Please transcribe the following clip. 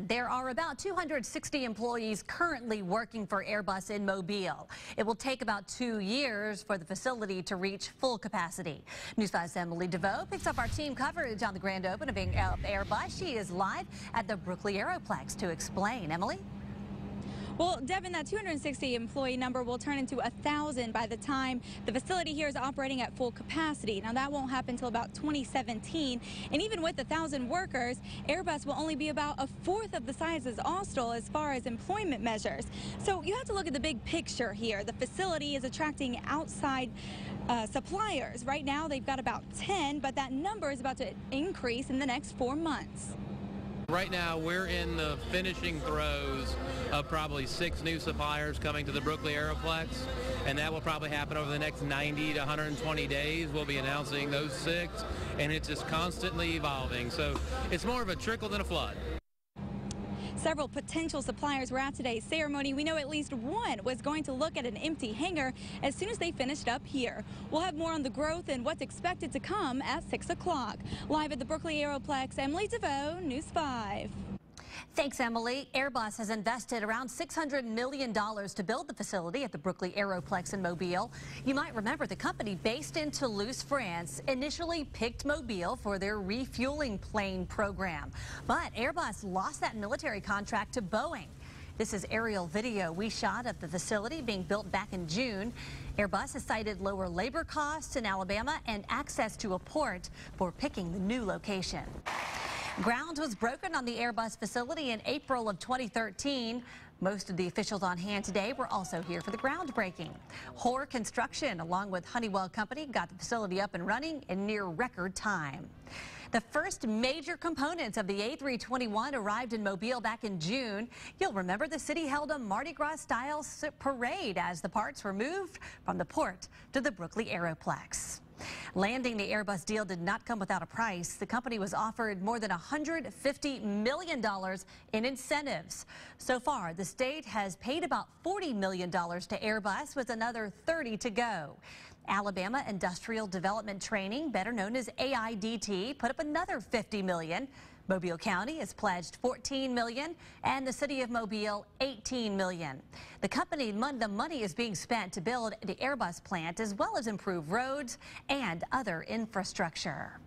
There are about 260 employees currently working for Airbus in Mobile. It will take about 2 years for the facility to reach full capacity. News 5's Emily DeVoe picks up our team coverage on the grand opening of Airbus. She is live at the Brooklyn Aeroplex to explain. Emily? Well, Devin, that 260 employee number will turn into 1,000 by the time the facility here is operating at full capacity. Now, that won't happen until about 2017. And even with 1,000 workers, Airbus will only be about 1/4 of the size as Austal as far as employment measures. So you have to look at the big picture here. The facility is attracting outside suppliers. Right now, they've got about 10, but that number is about to increase in the next 4 months. Right now, we're in the finishing throes of probably 6 new suppliers coming to the Brooklyn Aeroplex, and that will probably happen over the next 90 to 120 days. We'll be announcing those 6, and it's just constantly evolving. So it's more of a trickle than a flood. Several potential suppliers were at today's ceremony. We know at least one was going to look at an empty hangar as soon as they finished up here. We'll have more on the growth and what's expected to come at 6 o'clock. Live at the Brooklyn Aeroplex, Emily DeVoe, News 5. Thanks, Emily. Airbus has invested around $600 million to build the facility at the Brooklyn Aeroplex in Mobile. You might remember the company based in Toulouse, France, initially picked Mobile for their refueling plane program. But Airbus lost that military contract to Boeing. This is aerial video we shot of the facility being built back in June. Airbus has cited lower labor costs in Alabama and access to a port for picking the new location. Ground was broken on the Airbus facility in April of 2013. Most of the officials on hand today were also here for the groundbreaking. Hoare Construction, along with Honeywell Company, got the facility up and running in near record time. The first major components of the A321 arrived in Mobile back in June. You'll remember the city held a Mardi Gras-style parade as the parts were moved from the port to the Brooklyn Aeroplex. Landing the Airbus deal did not come without a price. The company was offered more than $150 million in incentives. So far, the state has paid about $40 million to Airbus, with another 30 to go. Alabama Industrial Development Training, better known as AIDT, put up another $50 million. Mobile County has pledged $14 million and the city of Mobile $18 million. The money is being spent to build the Airbus plant as well as improve roads and other infrastructure.